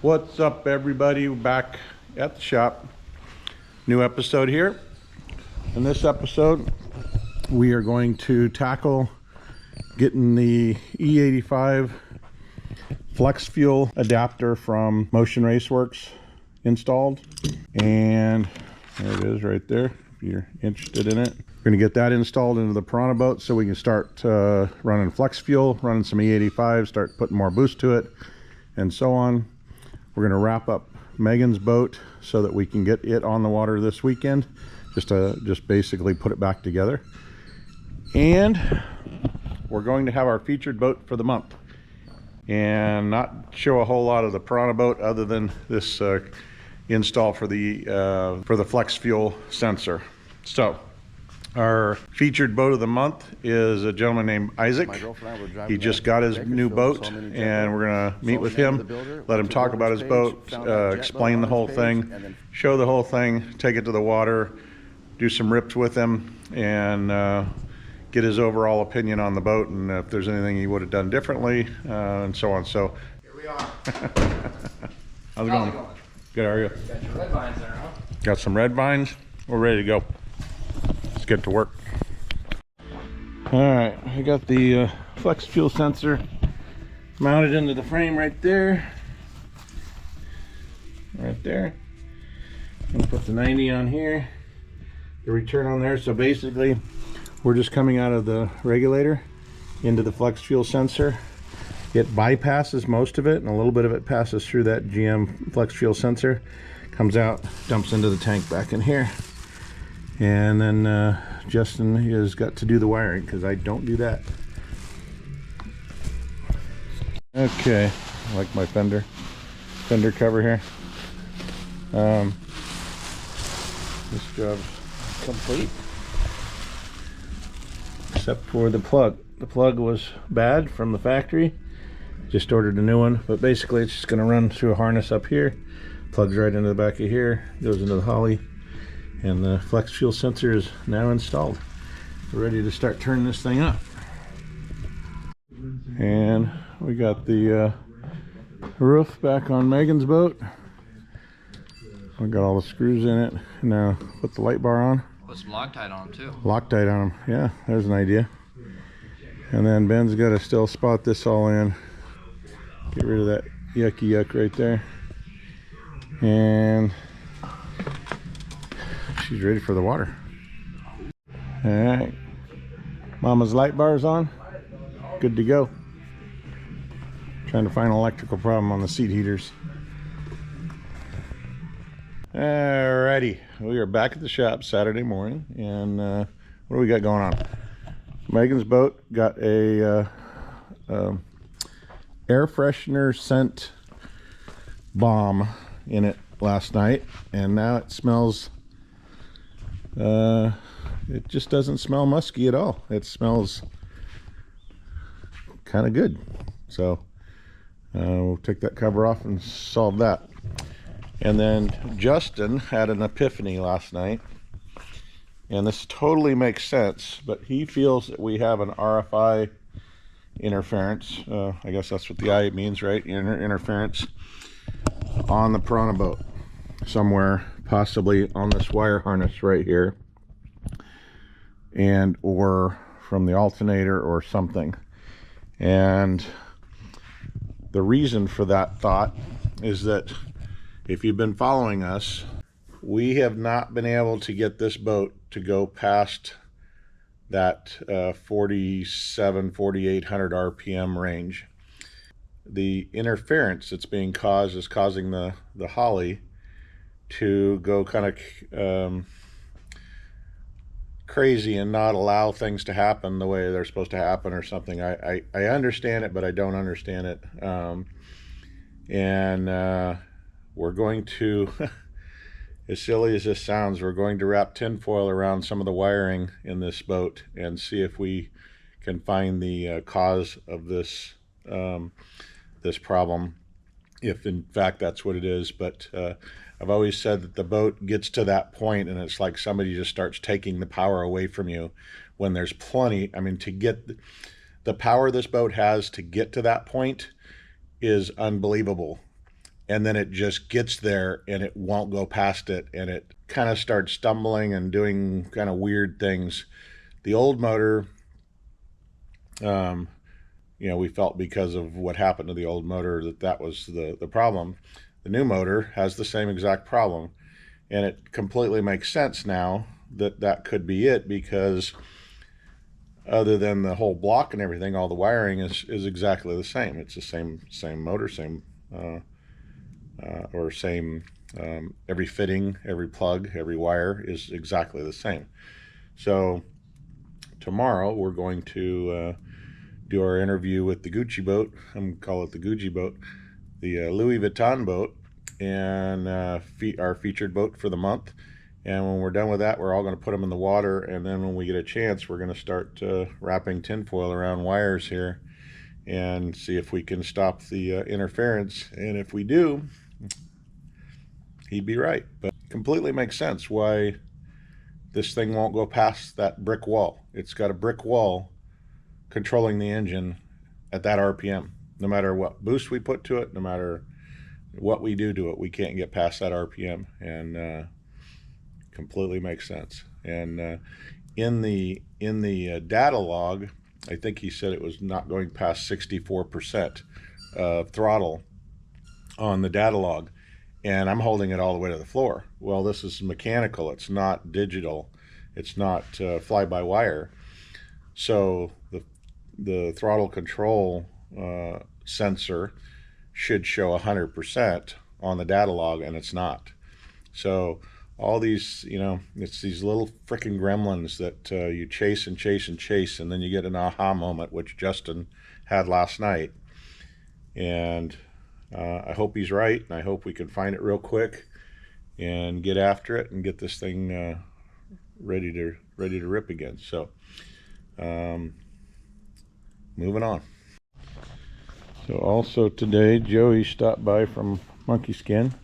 What's up, everybody? We're back at the shop. New episode here. In this episode, we are going to tackle getting the E85 flex fuel adapter from Motion Raceworks installed. And there it is right there, if you're interested in it. We're going to get that installed into the Piranha boat so we can start running flex fuel, running some E85, start putting more boost to it, and so on. We're going to wrap up Megan's boat so that we can get it on the water this weekend, just basically put it back together. And we're going to have our featured boat for the month and not show a whole lot of the Piranha boat other than this install for the flex fuel sensor. So our featured boat of the month is a gentleman named Isaac. He just got his new boat, and we're going to meet with him, let him talk about his boat, explain the whole thing, show the whole thing, take it to the water, do some rips with him, and get his overall opinion on the boat, and if there's anything he would have done differently, and so on. So here we are. How's it going? Good, how are you? Got your red vines there, huh? Got some red vines. We're ready to go. Let's get to work. All right, I got the flex fuel sensor mounted into the frame right there. Right there. I'm gonna put the 90 on here, the return on there. So basically, we're just coming out of the regulator into the flex fuel sensor. It bypasses most of it, and a little bit of it passes through that GM flex fuel sensor, comes out, dumps into the tank back in here. And then Justin has got to do the wiring because I don't do that. Okay, I like my fender cover here. This job's complete, except for the plug. The plug was bad from the factory. Just ordered a new one, but basically it's just going to run through a harness up here, plugs right into the back of here, goes into the holly. And the flex fuel sensor is now installed. We're ready to start turning this thing up. And we got the roof back on Megan's boat. We got all the screws in it. Now put the light bar on. Put some Loctite on them too. Loctite on them. Yeah, there's an idea. And then Ben's got to still spot this all in. Get rid of that yucky yuck right there. And she's ready for the water. All right, Mama's light bar's on, good to go. Trying to find an electrical problem on the seat heaters. Alrighty, we are back at the shop Saturday morning, and what do we got going on? Megan's boat got a air freshener scent bomb in it last night, and now it smells it just doesn't smell musky at all. It smells kind of good. So we'll take that cover off and solve that. And then Justin had an epiphany last night, and this totally makes sense, but he feels that we have an RFI interference. I guess that's what the I means, right? Interference on the Piranha boat somewhere, possibly on this wire harness right here, and or from the alternator or something. And the reason for that thought is that if you've been following us, we have not been able to get this boat to go past that 4,800 RPM range. The interference that's being caused is causing the holly to go kind of crazy and not allow things to happen the way they're supposed to happen or something. I understand it, but I don't understand it. We're going to, as silly as this sounds, we're going to wrap tinfoil around some of the wiring in this boat and see if we can find the cause of this this problem, if in fact that's what it is. But I've always said that the boat gets to that point and it's like somebody just starts taking the power away from you when there's plenty. I mean, to get the power this boat has to get to that point is unbelievable. and then it just gets there and it won't go past it, and it kind of starts stumbling and doing kind of weird things. The old motor, we felt because of what happened to the old motor that was the problem. The new motor has the same exact problem, and it completely makes sense now that could be it, because other than the whole block and everything, all the wiring is exactly the same. It's the same motor, same every fitting, every plug, every wire is exactly the same. So tomorrow we're going to do our interview with the Gucci boat. I'm gonna call it the Gucci boat, the Louis Vuitton boat, and our featured boat for the month. And when we're done with that, we're all going to put them in the water, and then when we get a chance, we're going to start wrapping tinfoil around wires here and see if we can stop the interference. And if we do, he'd be right. But it completely makes sense why this thing won't go past that brick wall. It's got a brick wall controlling the engine at that RPM. No matter what boost we put to it, no matter what we do to it, we can't get past that RPM. And completely makes sense. And in the data log, I think he said it was not going past 64% throttle on the data log, and I'm holding it all the way to the floor. Well, this is mechanical. It's not digital. It's not fly-by-wire. So the throttle control sensor should show 100% on the data log, and it's not. So all these, it's these little freaking gremlins that you chase and chase and chase, and then you get an aha moment, which Justin had last night. And I hope he's right, and I hope we can find it real quick and get after it and get this thing ready to rip again. So moving on. So also today, Joey stopped by from Monkey Skin,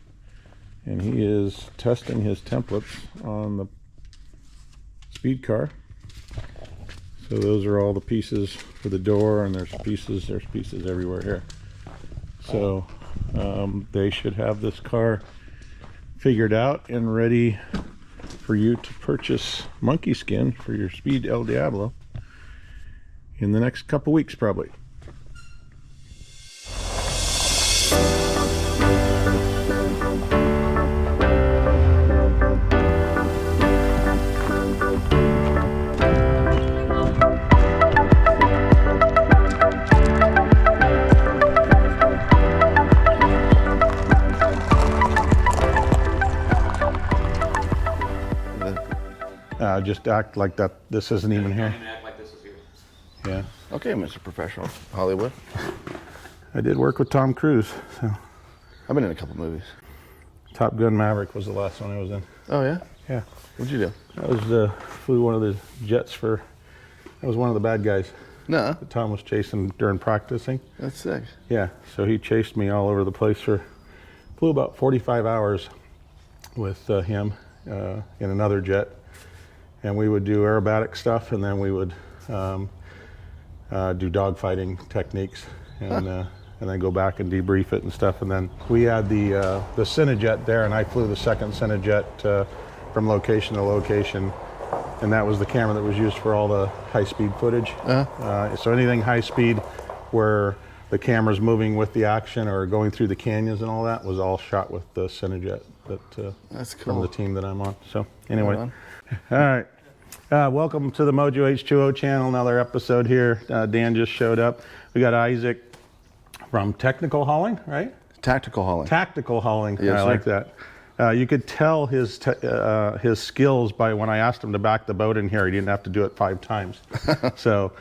and he is testing his templates on the speed car. So those are all the pieces for the door, and there's pieces everywhere here. So they should have this car figured out and ready for you to purchase Monkey Skin for your Speed El Diablo in the next couple weeks probably. Just act like that this isn't even here. Act like this is here. Yeah. Okay, Mr. Professional Hollywood. I did work with Tom Cruise. So I've been in a couple movies. Top Gun Maverick was the last one I was in. Oh yeah? Yeah. What'd you do? I was flew one of the jets I was one of the bad guys No. that Tom was chasing during practicing. That's sick. Yeah. So he chased me all over the place flew about 45 hours with him in another jet. And we would do aerobatic stuff, and then we would do dogfighting techniques, and then go back and debrief it and stuff. And then we had the Cinejet there, and I flew the second Cinejet from location to location, and that was the camera that was used for all the high-speed footage. So anything high-speed where the camera's moving with the action or going through the canyons and all that was all shot with the Cinejet That's cool. from the team that I'm on. So anyway. Right on. All right. Welcome to the Mojo H2O channel. Another episode here. Dan just showed up. We got Isaac from Technical Hauling, right? Tactical hauling. Tactical Hauling. Yes, I like that. You could tell his skills by when I asked him to back the boat in here. He didn't have to do it 5 times. So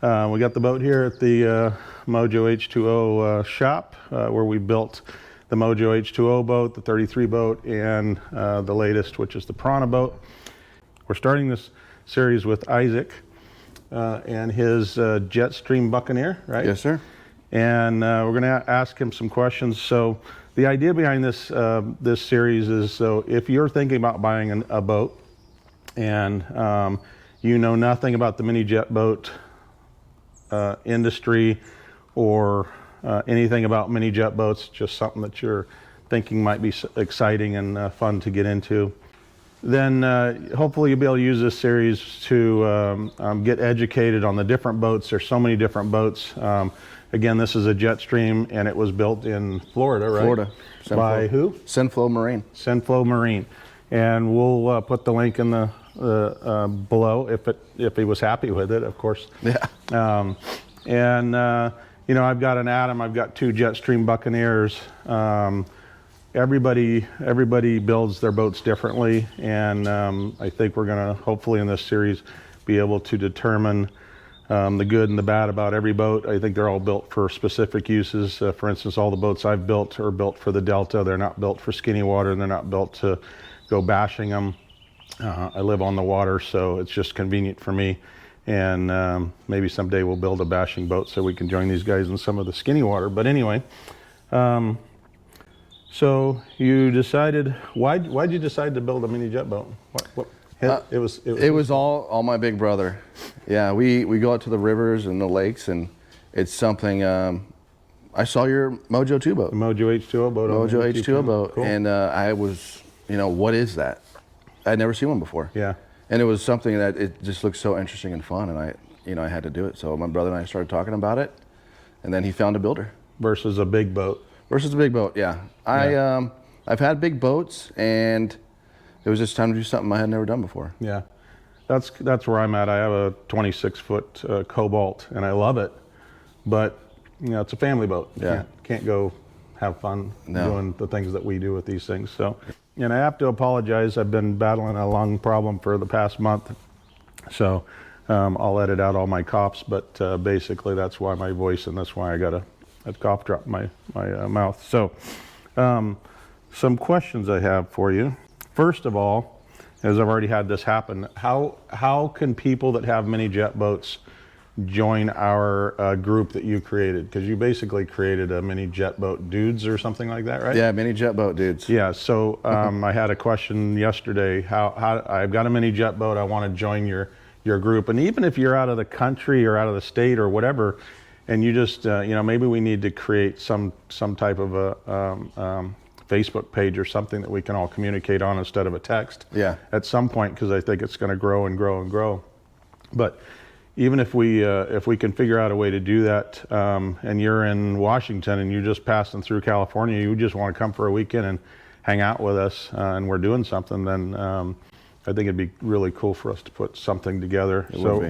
we got the boat here at the Mojo H2O shop where we built the Mojo H2O boat, the 33 boat, and the latest, which is the Piranha boat. We're starting this series with Isaac and his Jetstream Buccaneer, right? Yes, sir. And we're going to ask him some questions. So the idea behind this this series is, so if you're thinking about buying a boat and you know nothing about the mini jet boat industry or anything about mini jet boats, just something that you're thinking might be exciting and fun to get into. Then hopefully you'll be able to use this series to get educated on the different boats. There's so many different boats. Again, this is a Jetstream, and it was built in Florida, right? Florida. By who? Senflow Marine. Senflow Marine. And we'll put the link in the below if he was happy with it, of course. Yeah. You know, I've got an Adam. I've got 2 Jetstream Buccaneers. Everybody builds their boats differently, and I think we're going to hopefully in this series be able to determine the good and the bad about every boat. I think they're all built for specific uses. For instance, all the boats I've built are built for the Delta. They're not built for skinny water, and they're not built to go bashing them. I live on the water, so it's just convenient for me. And maybe someday we'll build a bashing boat so we can join these guys in some of the skinny water. But anyway, so you decided, why'd you decide to build a mini jet boat? It was all my big brother. Yeah, we go out to the rivers and the lakes, and it's something. I saw your Mojo 2 boat. The Mojo H2O boat. Mojo H2O boat, cool. And I was, what is that? I'd never seen one before. Yeah. And it was something that it just looked so interesting and fun, and I had to do it. So my brother and I started talking about it, and then he found a builder. Versus a big boat. Versus a big boat, yeah. I've had big boats, and it was just time to do something I had never done before. Yeah, that's where I'm at. I have a 26-foot Cobalt, and I love it, but it's a family boat. Yeah. Can't go have fun doing the things that we do with these things. So, and I have to apologize. I've been battling a lung problem for the past month, so I'll edit out all my coughs. But basically, that's why my voice, and that's why I got a cough drop in my mouth. So, some questions I have for you. First of all, as I've already had this happen, how can people that have mini jet boats join our group that you created? Because you basically created a mini jet boat dudes or something like that, right? Yeah, mini jet boat dudes. Yeah. So I had a question yesterday. How I've got a mini jet boat. I want to join your group, and even if you're out of the country or out of the state or whatever, and you just maybe we need to create some type of a Facebook page or something that we can all communicate on instead of a text. Yeah. At some point, because I think it's going to grow and grow and grow. But even if we can figure out a way to do that, and you're in Washington and you're just passing through California, you just want to come for a weekend and hang out with us, and we're doing something, then I think it'd be really cool for us to put something together.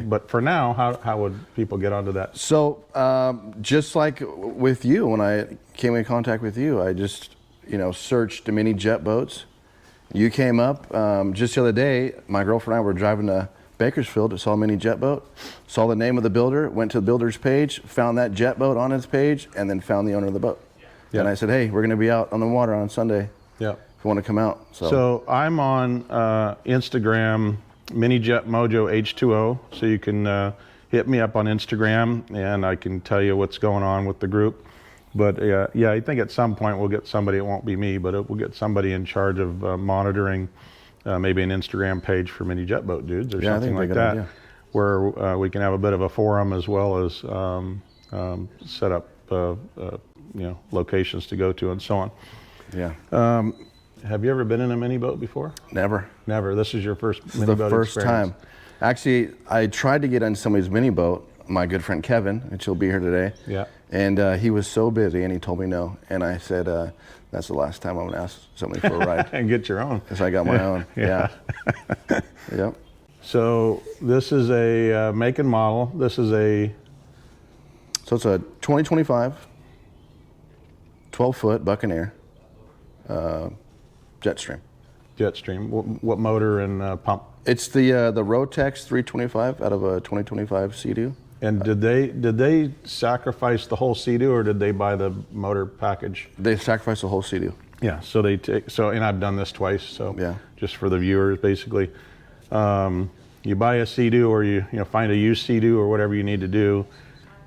But for now, how would people get onto that? So just like with you, when I came in contact with you, I just searched mini jet boats. You came up just the other day. My girlfriend and I were driving to Bakersfield, saw a mini jet boat, saw the name of the builder, went to the builder's page, found that jet boat on his page, and then found the owner of the boat. Yeah. And I said, hey, we're going to be out on the water on Sunday. Yeah. If you want to come out. So I'm on Instagram, minijetmojo H2O. So you can hit me up on Instagram, and I can tell you what's going on with the group. But yeah, I think at some point we'll get somebody, it won't be me, but we'll get somebody in charge of monitoring maybe an Instagram page for Mini Jet Boat Dudes or something like that, idea. Where we can have a bit of a forum as well as set up locations to go to and so on. Yeah. Have you ever been in a mini boat before? Never. Never. This is your first mini boat the first experience. time. Actually, I tried to get on somebody's mini boat, my good friend Kevin, which he'll be here today. Yeah. And he was so busy, and he told me no. And I said, that's the last time I'm going to ask somebody for a ride. And get your own. Because I got my own. Yeah. Yep. So this is a make and model. This is a... So it's a 2025, 12-foot Buccaneer Jetstream. Jetstream. What motor and pump? It's the Rotex 325 out of a 2025 Sea-Doo. And did they sacrifice the whole Sea-Doo, or did they buy the motor package? They sacrificed the whole Sea-Doo. Yeah. So they take and I've done this twice. So yeah. Just for the viewers, basically, you buy a Sea-Doo, or you find a used Sea-Doo or whatever you need to do.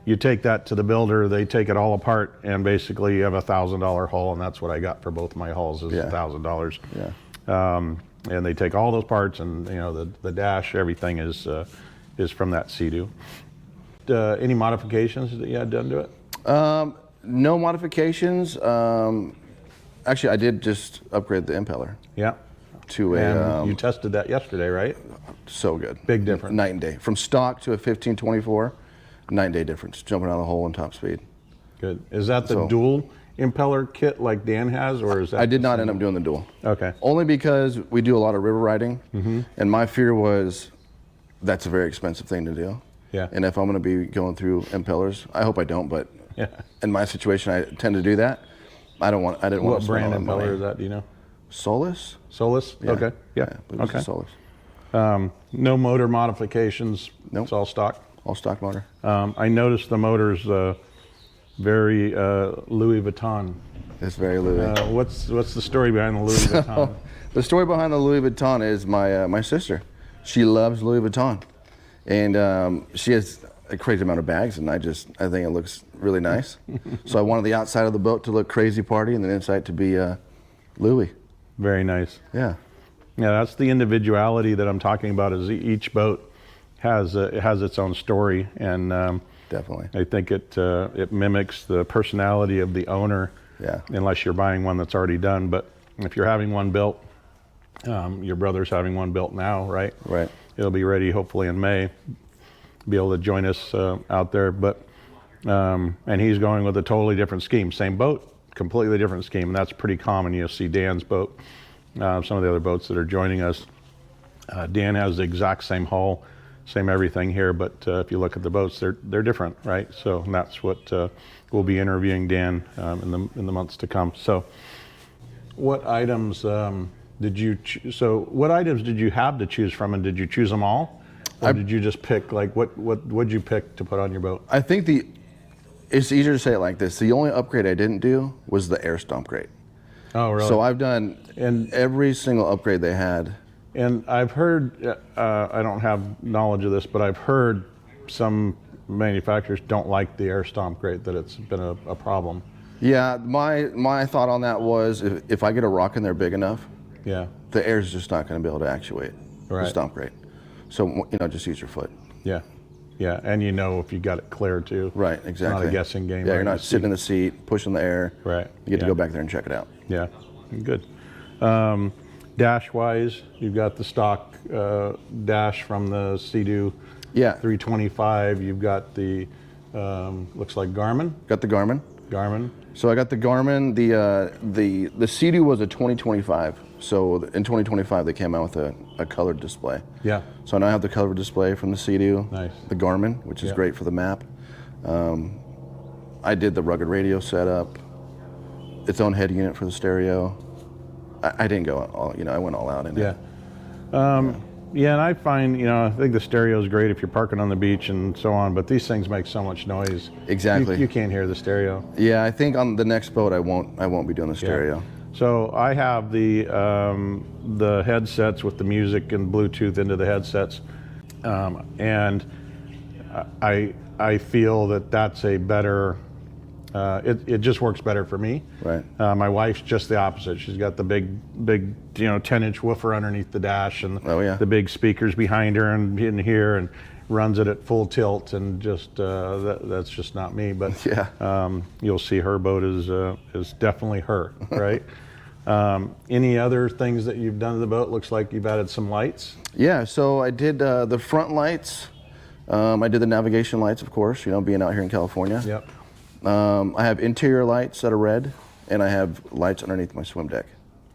You take that to the builder. They take it all apart, and basically you have $1,000 hull, and that's what I got for both my hulls is $1,000. Yeah. And they take all those parts, and the dash, everything is from that Sea-Doo. Any modifications that you had done to it? No modifications. Actually, I did just upgrade the impeller Yeah. to And you tested that yesterday, right? so good. Big difference. Night and day. From stock to a 1524, night and day difference. Jumping out of the hole and top speed. Good. Is that the So- dual impeller kit like Dan has, or is that? I did the not same? end up doing the dual. Okay. Only because we do a lot of river riding, and my fear was that's a very expensive thing to do. Yeah. And if I'm going to be going through impellers, I hope I don't, but Yeah. in my situation, I tend to do that. I didn't want What to spend brand all that impeller money. is that? Do you know? Solus? Solus. Yeah. Okay. Yeah. I believe it's Okay. Solus. No motor modifications. Nope. It's all stock. All stock motor. I noticed the motor's very Louis Vuitton. It's very Louis. What's the story behind the Louis Vuitton? The story behind the Louis Vuitton is my sister. She loves Louis Vuitton, and she has a crazy amount of bags, and I think it looks really nice. So I wanted the outside of the boat to look crazy party, and the inside to be Louis. Very nice. Yeah. Yeah, that's the individuality that I'm talking about. Is each boat has its own story, and Definitely. I think it mimics the personality of the owner. Yeah. Unless you're buying one that's already done, but if you're having one built, your brother's having one built now, right? Right. It'll be ready hopefully in May. Be able to join us out there, but and he's going with a totally different scheme. Same boat, completely different scheme, and that's pretty common. You'll see Dan's boat, some of the other boats that are joining us. Dan has the exact same hull, same everything here, but if you look at the boats, they're different, right? So that's what we'll be interviewing Dan in the months to come. So, what items did you? So, what items did you have to choose from, and did you choose them all, or did you just pick like what'd you pick to put on your boat? I think it's easier to say it like this. The only upgrade I didn't do was the air stomp grate. Oh, really? So I've done every single upgrade they had. And I've heard, I don't have knowledge of this, but I've heard some manufacturers don't like the air stomp grate, that it's been a problem. Yeah, my thought on that was if I get a rock in there big enough, Yeah. the air's just not going to be able to actuate the Right. stomp grate. So, just use your foot. Yeah. Yeah. And you know if you got it clear too. Right, exactly. It's not a guessing game. Yeah, right? you're not sitting in the seat, pushing the air. Right. You get to Yeah. go back there and check it out. Yeah. Good. Dash wise, you've got the stock dash from the Sea-Doo Yeah. 325. You've got the, looks like Garmin. Got the Garmin. Garmin. So I got the Garmin. The Sea-Doo was a 2025. So in 2025 they came out with a colored display. Yeah. So now I have the colored display from the Sea-Doo. Nice. The Garmin, which is Yeah. great for the map. I did the rugged radio setup. Its own head unit for the stereo. I didn't go all, I went all out in Yeah. it. Yeah, and I find, I think the stereo is great if you're parking on the beach and so on, but these things make so much noise. Exactly. You can't hear the stereo. Yeah, I think on the next boat I won't be doing the stereo. So I have the headsets with the music and Bluetooth into the headsets, and I feel that that's a better. It just works better for me. Right. My wife's just the opposite. She's got the big 10-inch woofer underneath the dash and Oh, yeah. the big speakers behind her and in here, and runs it at full tilt, and just that's just not me. But Yeah. you'll see her boat is definitely her, right? Any other things that you've done to the boat? Looks like you've added some lights. Yeah, so I did the front lights. I did the navigation lights, of course, being out here in California. Yep. I have interior lights that are red, and I have lights underneath my swim deck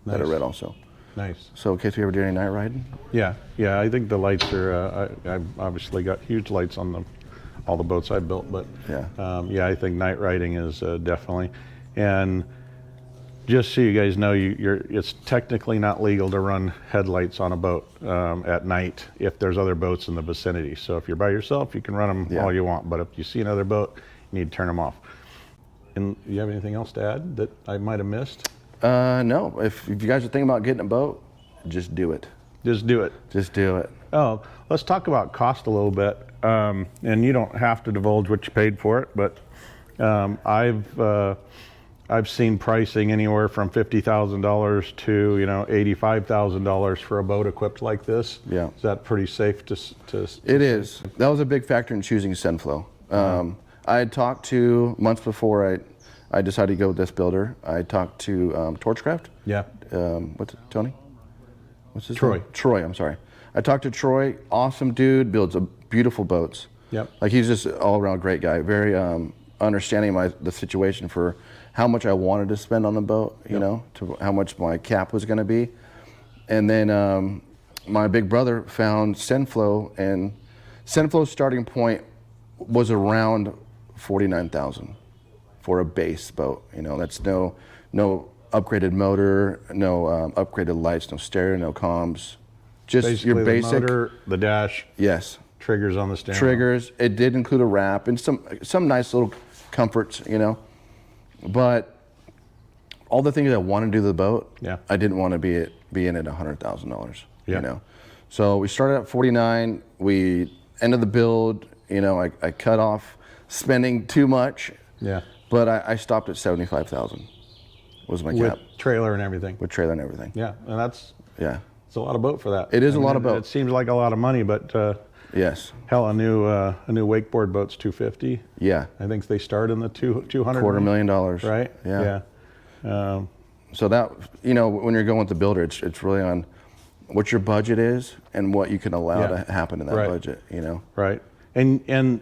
that are Nice. red also. Nice. So in case we ever do any night riding. Yeah. I think the lights are. I've obviously got huge lights on all the boats I've built, but Yeah. I think night riding is definitely. And just so you guys know, it's technically not legal to run headlights on a boat at night if there's other boats in the vicinity. So if you're by yourself, you can run them Yeah. all you want, but if you see another boat, you need to turn them off. And you have anything else to add that I might have missed? No, if you guys are thinking about getting a boat, just do it. Just do it. Just do it. Oh, let's talk about cost a little bit. And you don't have to divulge what you paid for it, but I've seen pricing anywhere from $50,000 to $85,000 for a boat equipped like this. Yeah. Is that pretty safe to? It is. That was a big factor in choosing Senflow. I had talked to months before I decided to go with this builder. I talked to Torchcraft. Yeah. What's it, Tony? What's his Troy. name? Troy, I'm sorry. I talked to Troy. Awesome dude. Builds beautiful boats. Yep. Like he's just an all-around great guy. Very understanding the situation for how much I wanted to spend on the boat, you know, to how much my cap was going to be. And then my big brother found Senflow, and Senflow's starting point was around $49,000 for a base boat. You know, that's no upgraded motor, no upgraded lights, no stereo, no comms, just Basically your basic. the motor, the dash, Yes. triggers on the steering. Triggers. It did include a wrap and some nice little comforts, you know. But all the things I wanted to do to the boat, Yeah. I didn't want to be in at $100,000. Yeah. You know. So we started at 49. We ended the build. You know, I cut off spending too much. Yeah. But I stopped at 75,000. Was my With cap trailer and everything. with trailer and everything. Yeah, and that's Yeah. it's a lot of boat for that. It is I a lot mean, of boat. It seems like a lot of money, but Yes. hell, a new wakeboard boat's $250. Yeah. I think they start in the 200 $250,000. right? Yeah. Yeah. So that, you know, when you're going with the builder, it's really on what your budget is and what you can allow Yeah. to happen in that Right. budget, you know? Right. And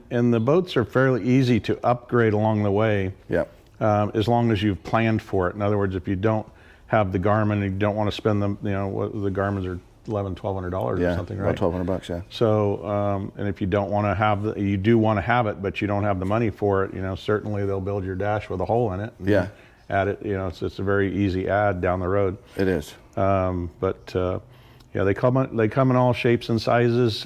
the boats are fairly easy to upgrade along the way. Yep. As long as you've planned for it. In other words, if you don't have the Garmin and you don't want to spend them, you know, what the Garmins are $1,100-$1,200 or Yeah. something, About right? $1,200, yeah. So, and if you don't want to have you do want to have it, but you don't have the money for it, you know, certainly they'll build your dash with a hole in it. And Yeah. add it, you know, it's a very easy add down the road. It is. Yeah, they come in all shapes and sizes.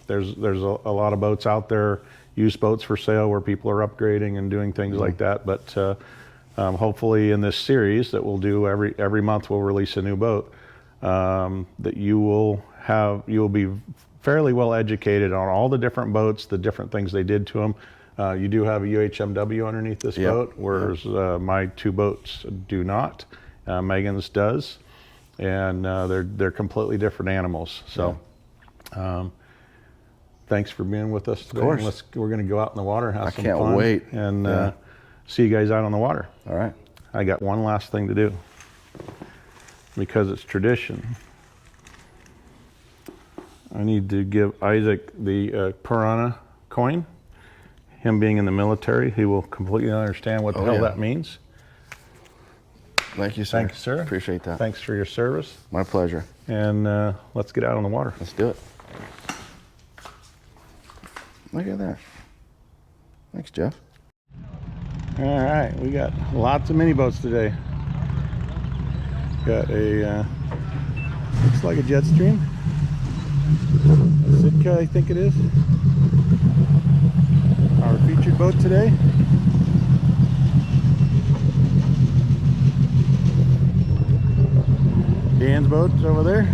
There's a lot of boats out there, used boats for sale where people are upgrading and doing things like that. But hopefully in this series that we'll do every month, we'll release a new boat that you will be fairly well educated on all the different boats, the different things they did to them. You do have a UHMW underneath this Yep. boat, whereas my two boats do not. Megan's does, and they're completely different animals. So, thanks for being with us today. Of course. We're going to go out in the water and have some can't fun. wait. And Yeah. see you guys out on the water. All right. I got one last thing to do because it's tradition. I need to give Isaac the Piranha coin. Him being in the military, he will completely understand what the hell yeah. that means. Thank you, sir. Thank you, sir. Appreciate that. Thanks for your service. My pleasure. And let's get out on the water. Let's do it. Look at that. Thanks, Jeff. All right, we got lots of mini boats today. Got a looks like a Jetstream, a Sitka, I think it is. Our featured boat today. Dan's boat's over there.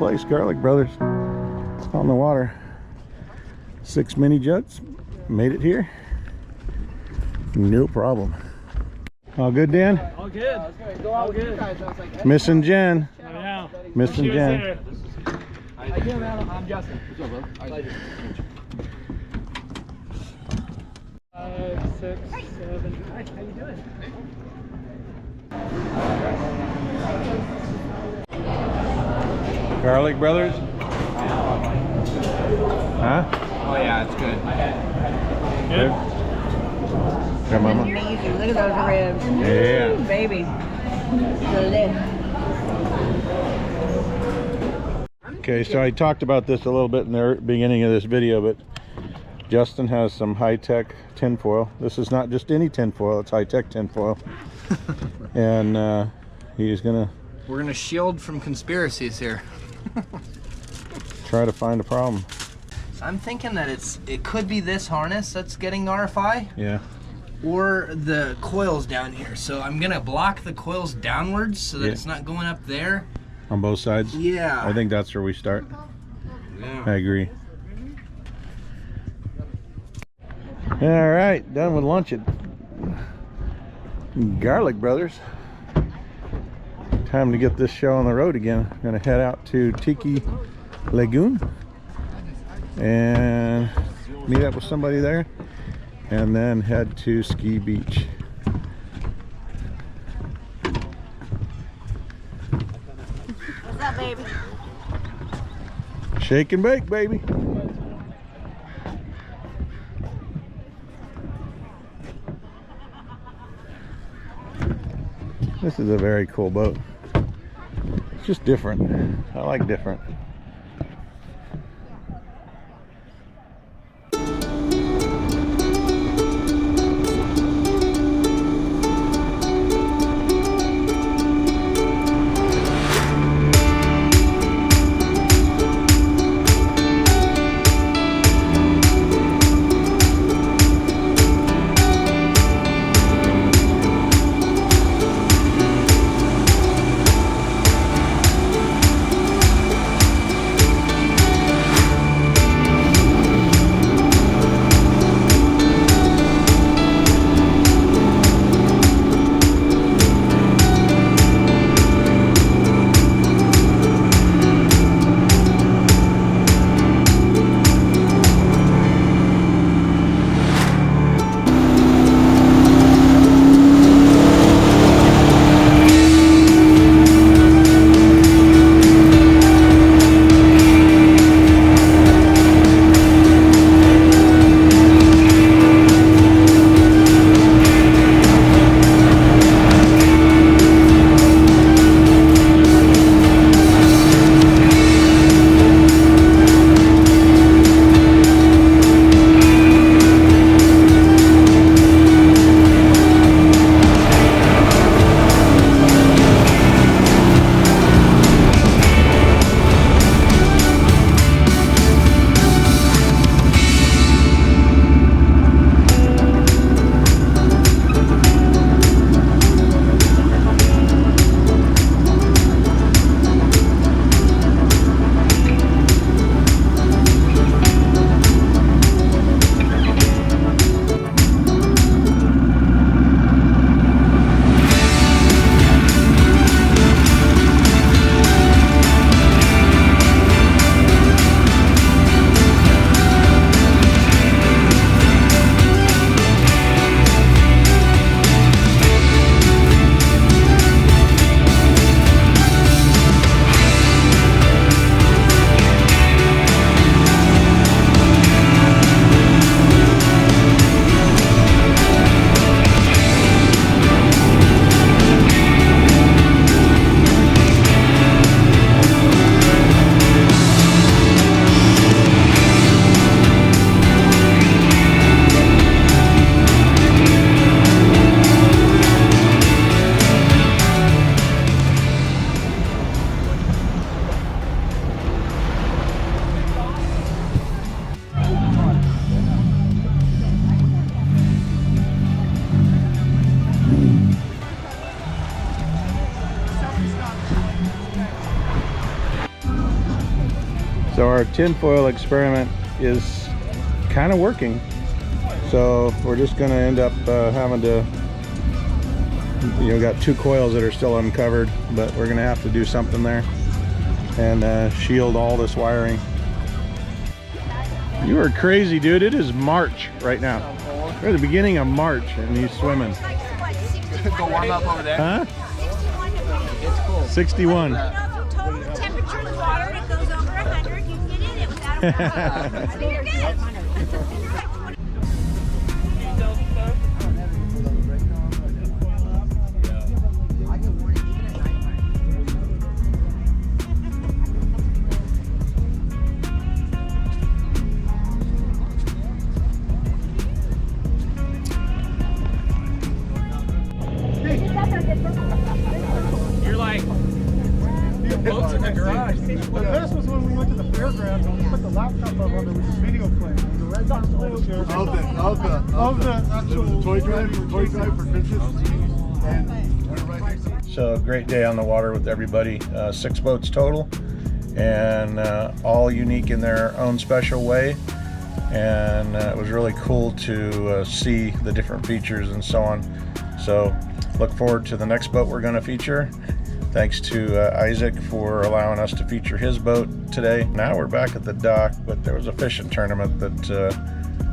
place, Garlic Brothers, on the water. 6 mini jets, made it here. No problem. All good, Dan? All good. All good. Missing Jen. I know. Missing She was Jen. there. I'm Justin. What's up, bro? 5, 6, 7. Hi, how you doing? Garlic Brothers? Huh? Oh yeah, it's good. Good? Here, Mama. Amazing. Look at those ribs. Yeah. Ooh, baby. Okay, so I talked about this a little bit in the beginning of this video, but Justin has some high-tech tinfoil. This is not just any tinfoil, it's high-tech tinfoil. And he's gonna We're gonna shield from conspiracies here. try to find a problem. I'm thinking that it could be this harness that's getting RFI, Yeah. or the coils down here. So I'm gonna block the coils downwards so that Yeah. it's not going up there. On both sides? Yeah. I think that's where we start. Yeah. I agree. All right, done with lunch at Garlic Brothers. Time to get this show on the road again. I'm gonna head out to Tiki Lagoon and meet up with somebody there, and then head to Ski Beach. What's up, baby? Shake and bake, baby. This is a very cool boat. It's just different. I like different. our tinfoil experiment is kind of working. So we're just going to end up having to, got 2 coils that are still uncovered, but we're going to have to do something there and shield all this wiring. You are crazy, dude. It is March right now. We're at the beginning of March and he's swimming. Go warm up over there. Huh? 61 It's cool. 61. You know, if you total the temperature of the water and it goes over 100, you can get in it without a problem. I mean, you're good. You're like boats in the garage. The best was when we went to the fairgrounds and we put the laptop up on there with the video playing. The red dot wheelchair. Of the actual toy drive for Christmas. And we're right here. So great day on the water with everybody. 6 boats total, and all unique in their own special way. And it was really cool to see the different features and so on. So look forward to the next boat we're going to feature. Thanks to Isaac for allowing us to feature his boat today. Now we're back at the dock, but there was a fishing tournament that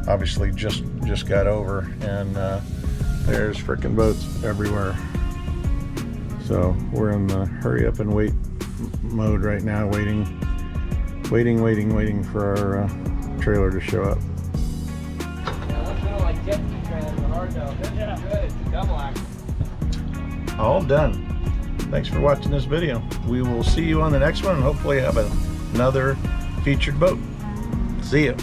obviously just got over, and there's frickin' boats everywhere. So we're in the hurry up and wait mode right now, waiting for our trailer to show up. All done. Thanks for watching this video. We will see you on the next one and hopefully have another featured boat. See ya.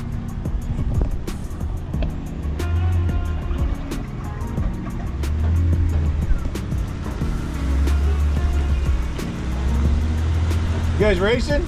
You guys racing?